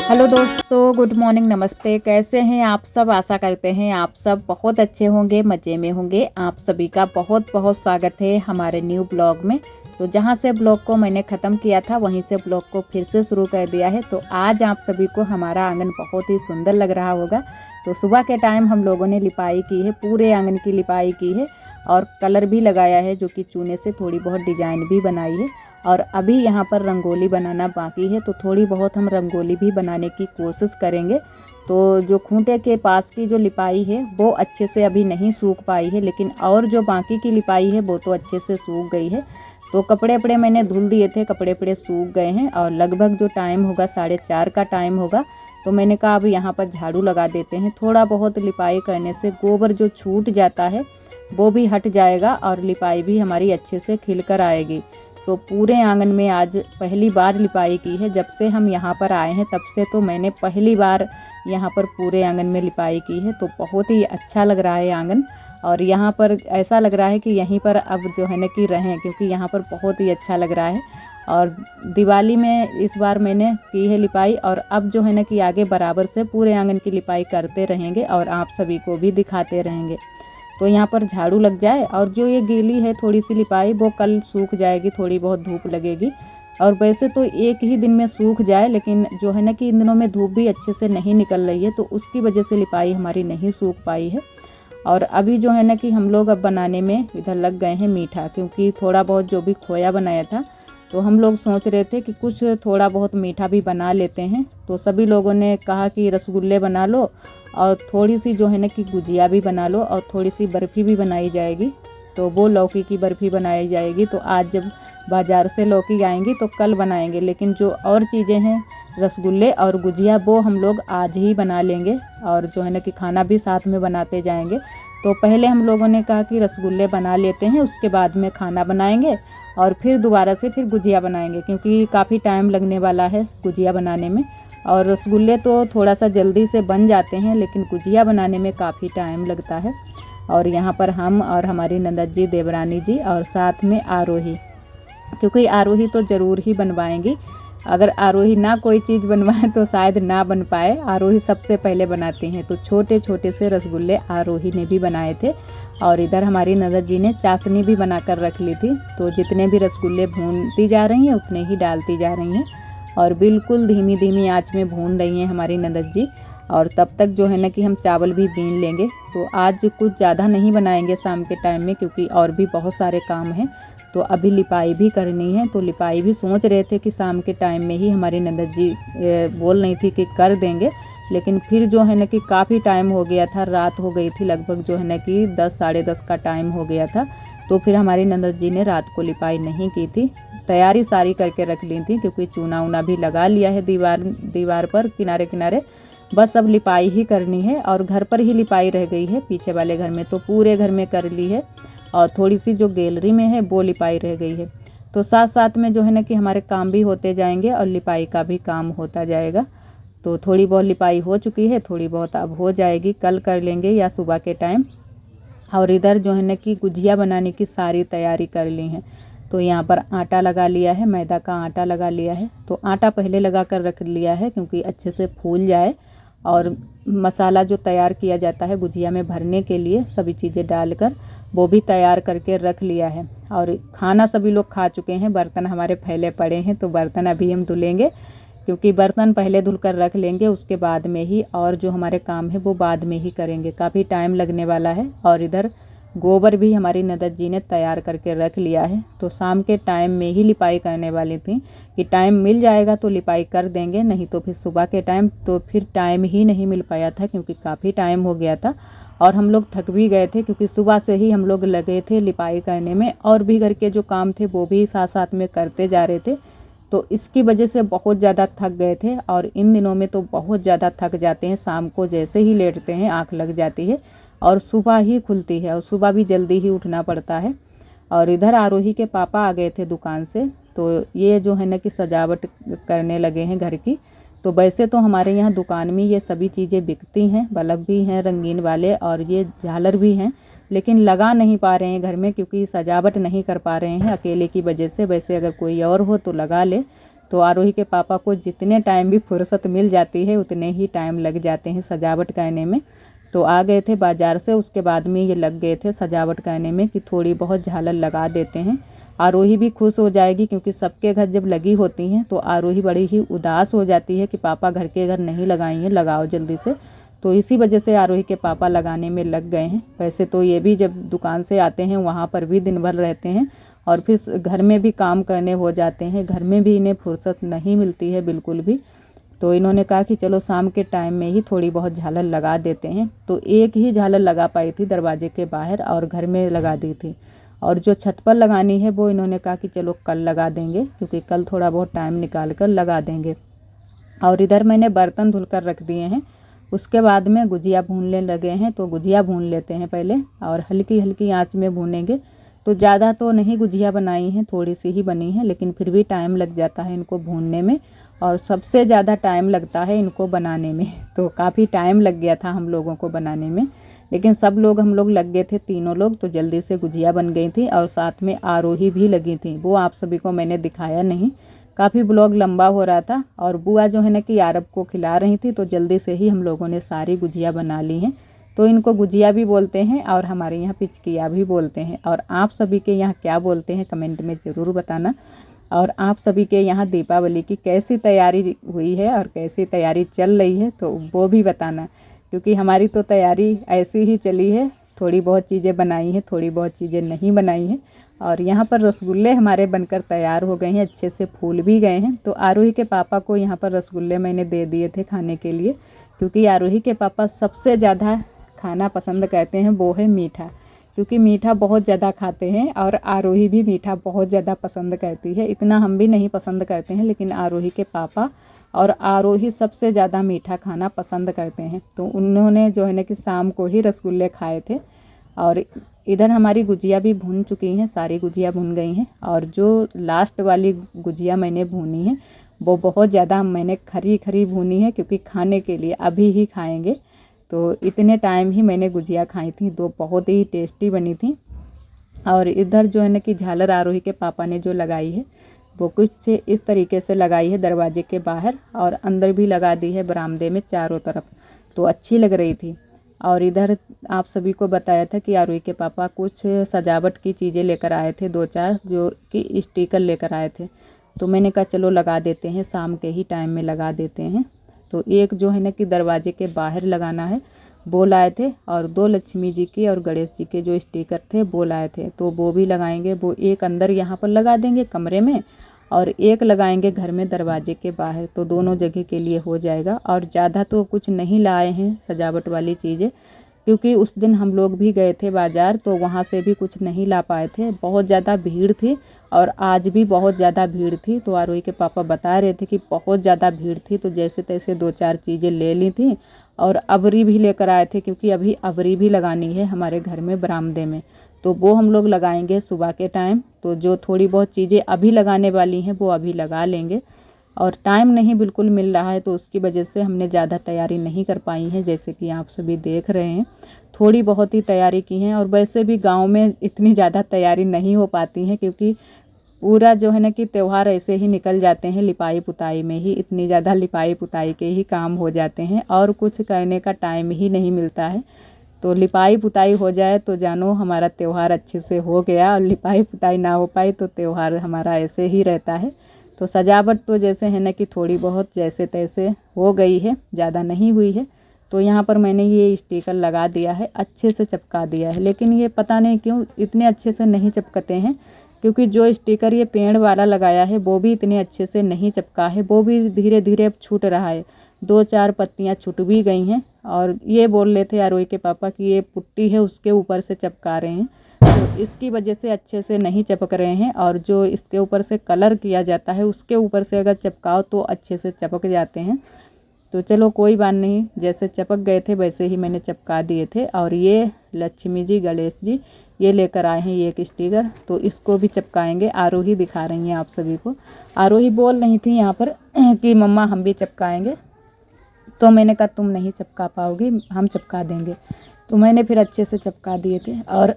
Hello दोस्तों, good morning, नमस्ते। कैसे हैं आप सब? आशा करते हैं आप सब बहुत अच्छे होंगे, मज़े में होंगे। आप सभी का बहुत बहुत स्वागत है हमारे न्यू ब्लॉग में। तो जहां से ब्लॉग को मैंने ख़त्म किया था वहीं से ब्लॉग को फिर से शुरू कर दिया है। तो आज आप सभी को हमारा आंगन बहुत ही सुंदर लग रहा होगा। तो सुबह के टाइम हम लोगों ने लिपाई की है, पूरे आंगन की लिपाई की है और कलर भी लगाया है, जो कि चूने से थोड़ी बहुत डिजाइन भी बनाई है। और अभी यहाँ पर रंगोली बनाना बाकी है, तो थोड़ी बहुत हम रंगोली भी बनाने की कोशिश करेंगे। तो जो खूंटे के पास की जो लिपाई है वो अच्छे से अभी नहीं सूख पाई है, लेकिन और जो बाकी की लिपाई है वो तो अच्छे से सूख गई है। तो कपड़े वपड़े मैंने धुल दिए थे, कपड़े वपड़े सूख गए हैं और लगभग जो टाइम होगा 4:30 का टाइम होगा। तो मैंने कहा अब यहाँ पर झाड़ू लगा देते हैं। थोड़ा बहुत लिपाई करने से गोबर जो छूट जाता है वो भी हट जाएगा और लिपाई भी हमारी अच्छे से खिल कर आएगी। तो पूरे आंगन में आज पहली बार लिपाई की है। जब से हम यहाँ पर आए हैं तब से तो मैंने पहली बार यहाँ पर पूरे आंगन में लिपाई की है। तो बहुत ही अच्छा लग रहा है आंगन, और यहाँ पर ऐसा लग रहा है कि यहीं पर अब जो है ना कि रहें, क्योंकि यहाँ पर बहुत ही अच्छा लग रहा है। और दिवाली में इस बार मैंने की है लिपाई, और अब जो है ना कि आगे बराबर से पूरे आंगन की लिपाई करते रहेंगे और आप सभी को भी दिखाते रहेंगे। तो यहाँ पर झाड़ू लग जाए, और जो ये गीली है थोड़ी सी लिपाई वो कल सूख जाएगी, थोड़ी बहुत धूप लगेगी। और वैसे तो एक ही दिन में सूख जाए, लेकिन जो है ना कि इन दिनों में धूप भी अच्छे से नहीं निकल रही है, तो उसकी वजह से लिपाई हमारी नहीं सूख पाई है। और अभी जो है ना कि हम लोग अब बनाने में इधर लग गए हैं मीठा, क्योंकि थोड़ा बहुत जो भी खोया बनाया था तो हम लोग सोच रहे थे कि कुछ थोड़ा बहुत मीठा भी बना लेते हैं। तो सभी लोगों ने कहा कि रसगुल्ले बना लो और थोड़ी सी जो है ना कि गुजिया भी बना लो और थोड़ी सी बर्फ़ी भी बनाई जाएगी। तो वो लौकी की बर्फ़ी बनाई जाएगी। तो आज जब बाज़ार से लौकी आएंगी तो कल बनाएंगे, लेकिन जो और चीज़ें हैं रसगुल्ले और गुजिया वो हम लोग आज ही बना लेंगे, और जो है ना कि खाना भी साथ में बनाते जाएंगे। तो पहले हम लोगों ने कहा कि रसगुल्ले बना लेते हैं, उसके बाद में खाना बनाएंगे और फिर दोबारा से फिर गुजिया बनाएंगे, क्योंकि काफ़ी टाइम लगने वाला है गुजिया बनाने में। और रसगुल्ले तो थोड़ा सा जल्दी से बन जाते हैं, लेकिन गुजिया बनाने में काफ़ी टाइम लगता है। और यहाँ पर हम और हमारी नंदत जी, देवरानी जी और साथ में आरोही, क्योंकि आरोही तो ज़रूर ही बनवाएंगी। अगर आरोही ना कोई चीज़ बनवाए तो शायद ना बन पाए। आरोही सबसे पहले बनाती हैं, तो छोटे छोटे से रसगुल्ले आरोही ने भी बनाए थे। और इधर हमारी नंदत जी ने चाशनी भी बना कर रख ली थी। तो जितने भी रसगुल्ले भूनती जा रही हैं उतने ही डालती जा रही हैं, और बिल्कुल धीमी धीमी आंच में भून रही हैं हमारी नंदत जी। और तब तक जो है ना कि हम चावल भी बीन लेंगे। तो आज कुछ ज़्यादा नहीं बनाएंगे शाम के टाइम में, क्योंकि और भी बहुत सारे काम हैं। तो अभी लिपाई भी करनी है, तो लिपाई भी सोच रहे थे कि शाम के टाइम में ही हमारी नंदत जी बोल रही थी कि कर देंगे, लेकिन फिर जो है ना कि काफ़ी टाइम हो गया था, रात हो गई थी, लगभग जो है ना कि 10 साढ़े 10 का टाइम हो गया था। तो फिर हमारी नंदत जी ने रात को लिपाई नहीं की थी, तैयारी सारी करके रख ली थी, क्योंकि चूना ऊना भी लगा लिया है दीवार पर किनारे किनारे। बस अब लिपाई ही करनी है, और घर पर ही लिपाई रह गई है, पीछे वाले घर में तो पूरे घर में कर ली है, और थोड़ी सी जो गैलरी में है वो लिपाई रह गई है। तो साथ साथ में जो है ना कि हमारे काम भी होते जाएंगे और लिपाई का भी काम होता जाएगा। तो थोड़ी बहुत लिपाई हो चुकी है, थोड़ी बहुत अब हो जाएगी, कल कर लेंगे या सुबह के टाइम। और इधर जो है ना कि गुजिया बनाने की सारी तैयारी कर ली है। तो यहाँ पर आटा लगा लिया है, मैदा का आटा लगा लिया है। तो आटा पहले लगा कर रख लिया है, क्योंकि अच्छे से फूल जाए। और मसाला जो तैयार किया जाता है गुजिया में भरने के लिए सभी चीज़ें डालकर, वो भी तैयार करके रख लिया है। और खाना सभी लोग खा चुके हैं, बर्तन हमारे फैले पड़े हैं, तो बर्तन अभी हम धुलेंगे, क्योंकि बर्तन पहले धुल कर रख लेंगे, उसके बाद में ही और जो हमारे काम है वो बाद में ही करेंगे, काफ़ी टाइम लगने वाला है। और इधर गोबर भी हमारी नंदत जी ने तैयार करके रख लिया है। तो शाम के टाइम में ही लिपाई करने वाली थी कि टाइम मिल जाएगा तो लिपाई कर देंगे, नहीं तो फिर सुबह के टाइम तो फिर टाइम ही नहीं मिल पाया था, क्योंकि काफ़ी टाइम हो गया था और हम लोग थक भी गए थे, क्योंकि सुबह से ही हम लोग लगे थे लिपाई करने में, और भी घर के जो काम थे वो भी साथ साथ में करते जा रहे थे। तो इसकी वजह से बहुत ज़्यादा थक गए थे, और इन दिनों में तो बहुत ज़्यादा थक जाते हैं। शाम को जैसे ही लेटते हैं आँख लग जाती है, और सुबह ही खुलती है, और सुबह भी जल्दी ही उठना पड़ता है। और इधर आरोही के पापा आ गए थे दुकान से, तो ये जो है ना कि सजावट करने लगे हैं घर की। तो वैसे तो हमारे यहाँ दुकान में ये सभी चीज़ें बिकती हैं, बल्ब भी हैं रंगीन वाले और ये झालर भी हैं, लेकिन लगा नहीं पा रहे हैं घर में, क्योंकि सजावट नहीं कर पा रहे हैं अकेले की वजह से। वैसे अगर कोई और हो तो लगा ले, तो आरोही के पापा को जितने टाइम भी फुर्सत मिल जाती है उतने ही टाइम लग जाते हैं सजावट करने में। तो आ गए थे बाज़ार से, उसके बाद में ये लग गए थे सजावट करने में कि थोड़ी बहुत झालर लगा देते हैं। आरोही भी खुश हो जाएगी क्योंकि सबके घर जब लगी होती हैं तो आरोही बड़ी ही उदास हो जाती है कि पापा घर के घर नहीं लगाई हैं, लगाओ जल्दी से। तो इसी वजह से आरोही के पापा लगाने में लग गए हैं। वैसे तो ये भी जब दुकान से आते हैं वहाँ पर भी दिन भर रहते हैं और फिर घर में भी काम करने हो जाते हैं, घर में भी इन्हें फुर्सत नहीं मिलती है बिल्कुल भी। तो इन्होंने कहा कि चलो शाम के टाइम में ही थोड़ी बहुत झालर लगा देते हैं। तो एक ही झालर लगा पाई थी दरवाजे के बाहर और घर में लगा दी थी, और जो छत पर लगानी है वो इन्होंने कहा कि चलो कल लगा देंगे, क्योंकि कल थोड़ा बहुत टाइम निकाल कर लगा देंगे। और इधर मैंने बर्तन धुलकर रख दिए हैं। उसके बाद में गुजिया भूनने लगे हैं, तो गुजिया भून लेते हैं पहले और हल्की हल्की आंच में भूनेंगे। तो ज़्यादा तो नहीं गुजिया बनाई हैं, थोड़ी सी ही बनी है, लेकिन फिर भी टाइम लग जाता है इनको भूनने में और सबसे ज़्यादा टाइम लगता है इनको बनाने में। तो काफ़ी टाइम लग गया था हम लोगों को बनाने में, लेकिन सब लोग हम लोग लग गए थे, तीनों लोग, तो जल्दी से गुजिया बन गई थी और साथ में आरोही भी लगी थी। वो आप सभी को मैंने दिखाया नहीं, काफ़ी ब्लॉग लंबा हो रहा था। और बुआ जो है ना कि आरब को खिला रही थी, तो जल्दी से ही हम लोगों ने सारी गुजिया बना ली हैं। तो इनको गुजिया भी बोलते हैं और हमारे यहाँ पिचकिया भी बोलते हैं। और आप सभी के यहाँ क्या बोलते हैं कमेंट में ज़रूर बताना। और आप सभी के यहाँ दीपावली की कैसी तैयारी हुई है और कैसी तैयारी चल रही है तो वो भी बताना, क्योंकि हमारी तो तैयारी ऐसी ही चली है, थोड़ी बहुत चीज़ें बनाई हैं, थोड़ी बहुत चीज़ें नहीं बनाई हैं। और यहाँ पर रसगुल्ले हमारे बनकर तैयार हो गए हैं, अच्छे से फूल भी गए हैं। तो आरोही के पापा को यहाँ पर रसगुल्ले मैंने दे दिए थे खाने के लिए, क्योंकि आरोही के पापा सबसे ज़्यादा खाना पसंद करते हैं वो है मीठा, क्योंकि मीठा बहुत ज़्यादा खाते हैं और आरोही भी मीठा बहुत ज़्यादा पसंद करती है। इतना हम भी नहीं पसंद करते हैं, लेकिन आरोही के पापा और आरोही सबसे ज़्यादा मीठा खाना पसंद करते हैं। तो उन्होंने जो है ना कि शाम को ही रसगुल्ले खाए थे। और इधर हमारी गुजिया भी भून चुकी हैं, सारी गुजिया भून गई हैं। और जो लास्ट वाली गुजिया मैंने भूनी है वो बहुत ज़्यादा मैंने खरी खरी भूनी है, क्योंकि खाने के लिए अभी ही खाएंगे। तो इतने टाइम ही मैंने गुजिया खाई थी, तो बहुत ही टेस्टी बनी थी। और इधर जो है ना कि झालर आरोही के पापा ने जो लगाई है वो कुछ इस तरीके से लगाई है दरवाजे के बाहर, और अंदर भी लगा दी है बरामदे में चारों तरफ, तो अच्छी लग रही थी। और इधर आप सभी को बताया था कि आरोही के पापा कुछ सजावट की चीज़ें लेकर आए थे, 2-4 जो कि स्टिकर लेकर आए थे। तो मैंने कहा चलो लगा देते हैं, शाम के ही टाइम में लगा देते हैं। तो एक जो है ना कि दरवाजे के बाहर लगाना है वो लाए थे, और 2 लक्ष्मी जी के और गणेश जी के जो स्टिकर थे वो लाए थे, तो वो भी लगाएंगे। वो एक अंदर यहाँ पर लगा देंगे कमरे में, और एक लगाएंगे घर में दरवाजे के बाहर, तो दोनों जगह के लिए हो जाएगा। और ज़्यादा तो कुछ नहीं लाए हैं सजावट वाली चीज़ें, क्योंकि उस दिन हम लोग भी गए थे बाज़ार, तो वहाँ से भी कुछ नहीं ला पाए थे, बहुत ज़्यादा भीड़ थी। और आज भी बहुत ज़्यादा भीड़ थी, तो आरोही के पापा बता रहे थे कि बहुत ज़्यादा भीड़ थी, तो जैसे तैसे 2-4 चीज़ें ले ली थी। और अबरी भी लेकर आए थे, क्योंकि अभी अबरी भी लगानी है हमारे घर में बरामदे में, तो वो हम लोग लगाएंगे सुबह के टाइम। तो जो थोड़ी बहुत चीज़ें अभी लगाने वाली हैं वो अभी लगा लेंगे। और टाइम नहीं बिल्कुल मिल रहा है, तो उसकी वजह से हमने ज़्यादा तैयारी नहीं कर पाई है, जैसे कि आप सभी देख रहे हैं। थोड़ी बहुत ही तैयारी की हैं, और वैसे भी गांव में इतनी ज़्यादा तैयारी नहीं हो पाती है, क्योंकि पूरा जो है ना कि त्यौहार ऐसे ही निकल जाते हैं, लिपाई पुताई में ही इतनी ज़्यादा लिपाई पुताई के ही काम हो जाते हैं, और कुछ करने का टाइम ही नहीं मिलता है। तो लिपाई पुताई हो जाए तो जानो हमारा त्यौहार अच्छे से हो गया, और लिपाई पुताई ना हो पाई तो त्यौहार हमारा ऐसे ही रहता है। तो सजावट तो जैसे है ना कि थोड़ी बहुत जैसे तैसे हो गई है, ज़्यादा नहीं हुई है। तो यहाँ पर मैंने ये स्टिकर लगा दिया है, अच्छे से चिपका दिया है, लेकिन ये पता नहीं क्यों इतने अच्छे से नहीं चिपकते हैं, क्योंकि जो स्टिकर ये पेड़ वाला लगाया है वो भी इतने अच्छे से नहीं चिपका है, वो भी धीरे धीरे छूट रहा है। 2-4 पत्तियाँ छूट भी गई हैं। और ये बोल रहे थे आरोही के पापा कि ये पुट्टी है उसके ऊपर से चिपका रहे हैं, तो इसकी वजह से अच्छे से नहीं चिपक रहे हैं। और जो इसके ऊपर से कलर किया जाता है उसके ऊपर से अगर चिपकाओ तो अच्छे से चिपक जाते हैं। तो चलो कोई बात नहीं, जैसे चिपक गए थे वैसे ही मैंने चिपका दिए थे। और ये लक्ष्मी जी गणेश जी ये लेकर आए हैं ये एक स्टिकर, तो इसको भी चिपकाएंगे। आरोही दिखा रही हैं आप सभी को, आरोही बोल रही थी यहाँ पर कि मम्मा हम भी चिपकाएंगे, तो मैंने कहा तुम नहीं चिपका पाओगी, हम चिपका देंगे। तो मैंने फिर अच्छे से चिपका दिए थे। और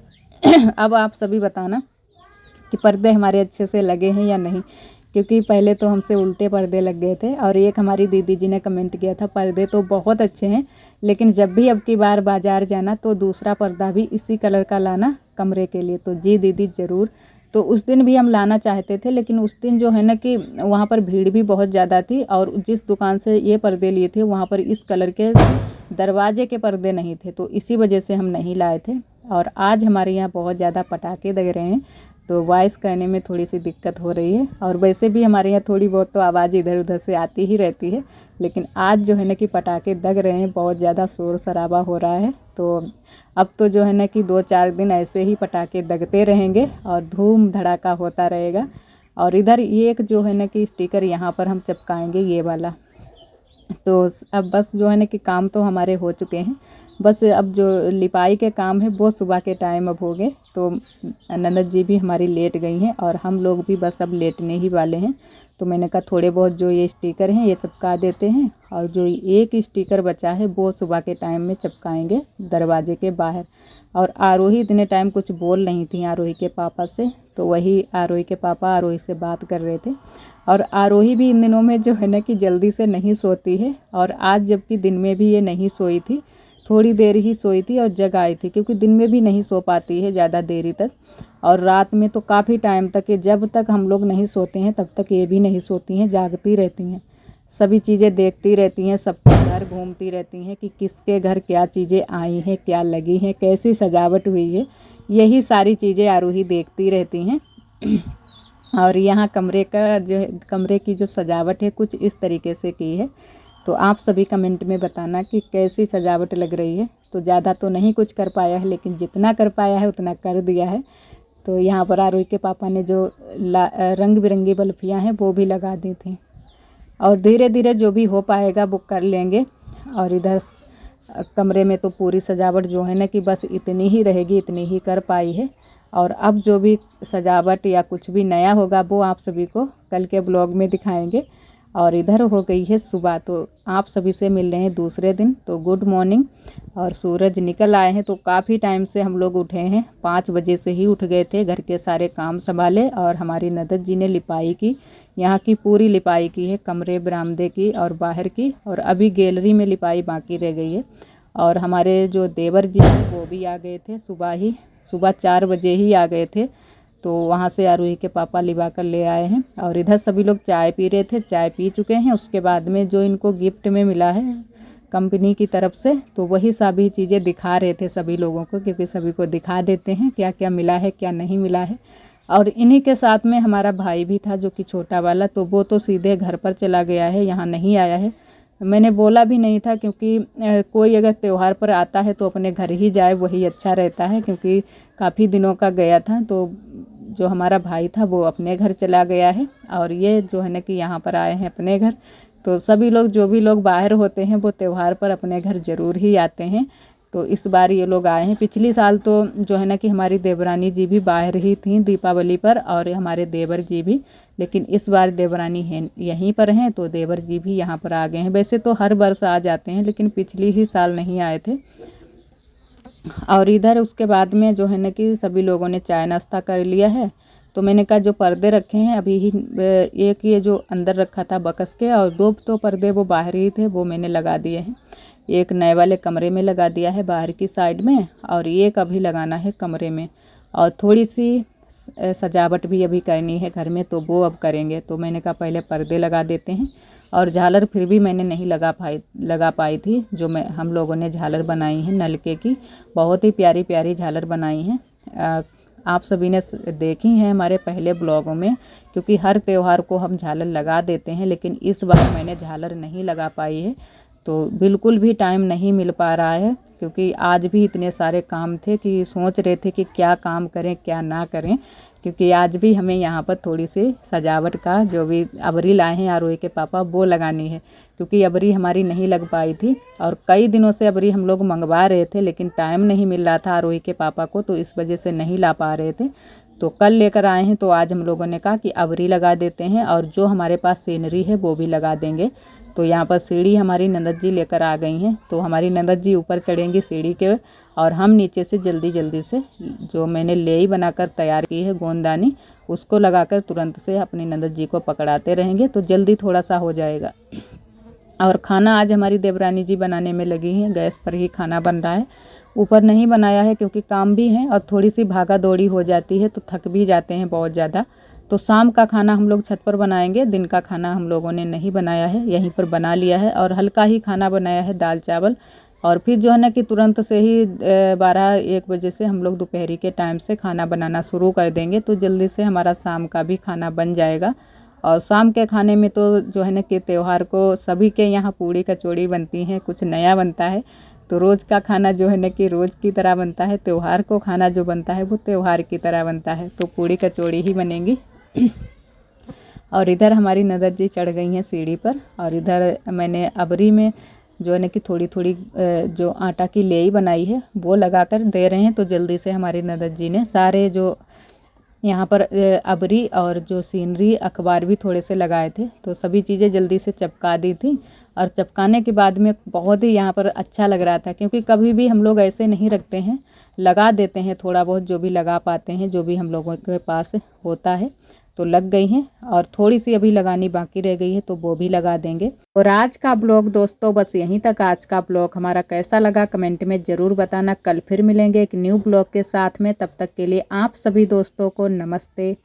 अब आप सभी बताना कि पर्दे हमारे अच्छे से लगे हैं या नहीं, क्योंकि पहले तो हमसे उल्टे पर्दे लग गए थे। और एक हमारी दीदी जी ने कमेंट किया था, पर्दे तो बहुत अच्छे हैं लेकिन जब भी अब की बार बाज़ार जाना तो दूसरा पर्दा भी इसी कलर का लाना कमरे के लिए। तो जी दीदी ज़रूर। तो उस दिन भी हम लाना चाहते थे लेकिन उस दिन जो है ना कि वहाँ पर भीड़ भी बहुत ज़्यादा थी और जिस दुकान से ये पर्दे लिए थे वहाँ पर इस कलर के दरवाजे के पर्दे नहीं थे, तो इसी वजह से हम नहीं लाए थे। और आज हमारे यहाँ बहुत ज़्यादा पटाखे दग रहे हैं तो वॉइस करने में थोड़ी सी दिक्कत हो रही है। और वैसे भी हमारे यहाँ थोड़ी बहुत तो आवाज़ इधर उधर से आती ही रहती है, लेकिन आज जो है ना कि पटाखे दग रहे हैं, बहुत ज़्यादा शोर शराबा हो रहा है। तो अब तो जो है ना कि 2-4 दिन ऐसे ही पटाखे दगते रहेंगे और धूम धड़ाका होता रहेगा। और इधर ये एक जो है ना कि स्टिकर यहाँ पर हम चिपकाएंगे ये वाला। तो अब बस जो है ना कि काम तो हमारे हो चुके हैं, बस अब जो लिपाई के काम है वो सुबह के टाइम अब हो गए। तो ननद जी भी हमारी लेट गई हैं और हम लोग भी बस अब लेटने ही वाले हैं। तो मैंने कहा थोड़े बहुत जो ये स्टिकर हैं ये चिपका देते हैं और जो एक स्टिकर बचा है वो सुबह के टाइम में चिपकाएंगे दरवाजे के बाहर। और आरोही इतने टाइम कुछ बोल नहीं थी आरोही के पापा से, तो वही आरोही के पापा आरोही से बात कर रहे थे। और आरोही भी इन दिनों में जो है ना कि जल्दी से नहीं सोती है और आज जबकि दिन में भी ये नहीं सोई थी, थोड़ी देर ही सोई थी और जग आई थी, क्योंकि दिन में भी नहीं सो पाती है ज़्यादा देरी तक और रात में तो काफ़ी टाइम तक, जब तक हम लोग नहीं सोते हैं तब तक ये भी नहीं सोती हैं, जागती रहती हैं, सभी चीज़ें देखती रहती हैं, सबके घर घूमती रहती हैं कि किसके घर क्या चीज़ें आई हैं, क्या लगी हैं, कैसी सजावट हुई है, यही सारी चीज़ें आरोही देखती रहती हैं। और यहाँ कमरे की जो सजावट है कुछ इस तरीके से की है। तो आप सभी कमेंट में बताना कि कैसी सजावट लग रही है। तो ज़्यादा तो नहीं कुछ कर पाया है लेकिन जितना कर पाया है उतना कर दिया है। तो यहाँ पर आरोही के पापा ने जो रंग बिरंगी बल्बियाँ हैं वो भी लगा दी थी और धीरे धीरे जो भी हो पाएगा वो कर लेंगे। और इधर कमरे में तो पूरी सजावट जो है ना कि बस इतनी ही रहेगी, इतनी ही कर पाई है। और अब जो भी सजावट या कुछ भी नया होगा वो आप सभी को कल के ब्लॉग में दिखाएंगे। और इधर हो गई है सुबह, तो आप सभी से मिल रहे हैं दूसरे दिन। तो गुड मॉर्निंग। और सूरज निकल आए हैं तो काफ़ी टाइम से हम लोग उठे हैं, 5 बजे से ही उठ गए थे, घर के सारे काम संभाले और हमारी ननद जी ने लिपाई की, यहाँ की पूरी लिपाई की है, कमरे बरामदे की और बाहर की, और अभी गैलरी में लिपाई बाकी रह गई है। और हमारे जो देवर जी हैं वो भी आ गए थे सुबह 4 बजे ही आ गए थे। तो वहाँ से आरोही के पापा लिवा कर ले आए हैं और इधर सभी लोग चाय पी रहे थे, चाय पी चुके हैं। उसके बाद में जो इनको गिफ्ट में मिला है कंपनी की तरफ से, तो वही सभी चीज़ें दिखा रहे थे सभी लोगों को, क्योंकि सभी को दिखा देते हैं क्या क्या मिला है क्या नहीं मिला है। और इन्हीं के साथ में हमारा भाई भी था जो कि छोटा वाला, तो वो तो सीधे घर पर चला गया है, यहाँ नहीं आया है। मैंने बोला भी नहीं था, क्योंकि कोई अगर त्यौहार पर आता है तो अपने घर ही जाए, वही अच्छा रहता है, क्योंकि काफ़ी दिनों का गया था। तो जो हमारा भाई था वो अपने घर चला गया है और ये जो है ना कि यहाँ पर आए हैं अपने घर। तो सभी लोग जो भी लोग बाहर होते हैं वो त्यौहार पर अपने घर ज़रूर ही आते हैं। तो इस बार ये लोग आए हैं। पिछली साल तो जो है ना कि हमारी देवरानी जी भी बाहर ही थी दीपावली पर और हमारे देवर जी भी, लेकिन इस बार देवरानी है यहीं पर हैं तो देवर जी भी यहाँ पर आ गए हैं। वैसे तो हर वर्ष आ जाते हैं लेकिन पिछली ही साल नहीं आए थे। और इधर उसके बाद में जो है ना कि सभी लोगों ने चाय नाश्ता कर लिया है। तो मैंने कहा जो पर्दे रखे हैं अभी ही, एक ये जो अंदर रखा था बक्स के और 2 तो पर्दे वो बाहर ही थे, वो मैंने लगा दिए हैं। एक नए वाले कमरे में लगा दिया है बाहर की साइड में और एक अभी लगाना है कमरे में। और थोड़ी सी सजावट भी अभी करनी है घर में, तो वो अब करेंगे। तो मैंने कहा पहले पर्दे लगा देते हैं। और झालर फिर भी मैंने नहीं लगा पाई थी, जो हम लोगों ने झालर बनाई है नलके की, बहुत ही प्यारी प्यारी झालर बनाई हैं। आप सभी ने देखी हैं हमारे पहले ब्लॉगों में, क्योंकि हर त्यौहार को हम झालर लगा देते हैं, लेकिन इस बार मैंने झालर नहीं लगा पाई है। तो बिल्कुल भी टाइम नहीं मिल पा रहा है, क्योंकि आज भी इतने सारे काम थे कि सोच रहे थे कि क्या काम करें क्या ना करें। क्योंकि आज भी हमें यहाँ पर थोड़ी सी सजावट का जो भी अबरी लाए हैं आरोही के पापा वो लगानी है, क्योंकि अबरी हमारी नहीं लग पाई थी और कई दिनों से अबरी हम लोग मंगवा रहे थे, लेकिन टाइम नहीं मिल रहा था आरोही के पापा को, तो इस वजह से नहीं ला पा रहे थे। तो कल लेकर आए हैं, तो आज हम लोगों ने कहा कि अबरी लगा देते हैं और जो हमारे पास सीनरी है वो भी लगा देंगे। तो यहाँ पर सीढ़ी हमारी ननद जी लेकर आ गई हैं। तो हमारी ननद जी ऊपर चढ़ेंगी सीढ़ी के और हम नीचे से जल्दी जल्दी से जो मैंने लेई बनाकर तैयार की है गोंददानी, उसको लगाकर तुरंत से अपनी ननद जी को पकड़ाते रहेंगे तो जल्दी थोड़ा सा हो जाएगा। और खाना आज हमारी देवरानी जी बनाने में लगी हैं, गैस पर ही खाना बन रहा है। ऊपर नहीं बनाया है क्योंकि काम भी है और थोड़ी सी भागा दौड़ी हो जाती है तो थक भी जाते हैं बहुत ज़्यादा। तो शाम का खाना हम लोग छत पर बनाएंगे, दिन का खाना हम लोगों ने नहीं बनाया है, यहीं पर बना लिया है और हल्का ही खाना बनाया है, दाल चावल। और फिर जो है ना कि तुरंत से ही 12-1 बजे से हम लोग दोपहरी के टाइम से खाना बनाना शुरू कर देंगे तो जल्दी से हमारा शाम का भी खाना बन जाएगा। और शाम के खाने में तो जो है ना कि त्यौहार को सभी के यहाँ पूड़ी कचौड़ी बनती हैं, कुछ नया बनता है। तो रोज़ का खाना जो है ना कि रोज़ की तरह बनता है, त्यौहार को खाना जो बनता है वो त्यौहार की तरह बनता है, तो पूड़ी कचौड़ी ही बनेंगी। और इधर हमारी ननद जी चढ़ गई हैं सीढ़ी पर और इधर मैंने अबरी में जो है ना कि थोड़ी थोड़ी जो आटा की लेई बनाई है वो लगाकर दे रहे हैं। तो जल्दी से हमारी ननद जी ने सारे जो यहाँ पर अबरी और जो सीनरी अखबार भी थोड़े से लगाए थे तो सभी चीज़ें जल्दी से चिपका दी थी। और चिपकाने के बाद में बहुत ही यहाँ पर अच्छा लग रहा था क्योंकि कभी भी हम लोग ऐसे नहीं रखते हैं, लगा देते हैं थोड़ा बहुत जो भी लगा पाते हैं, जो भी हम लोगों के पास होता है। तो लग गई हैं और थोड़ी सी अभी लगानी बाकी रह गई है तो वो भी लगा देंगे। और आज का ब्लॉग दोस्तों बस यहीं तक। आज का ब्लॉग हमारा कैसा लगा कमेंट में ज़रूर बताना। कल फिर मिलेंगे एक न्यू ब्लॉग के साथ में, तब तक के लिए आप सभी दोस्तों को नमस्ते।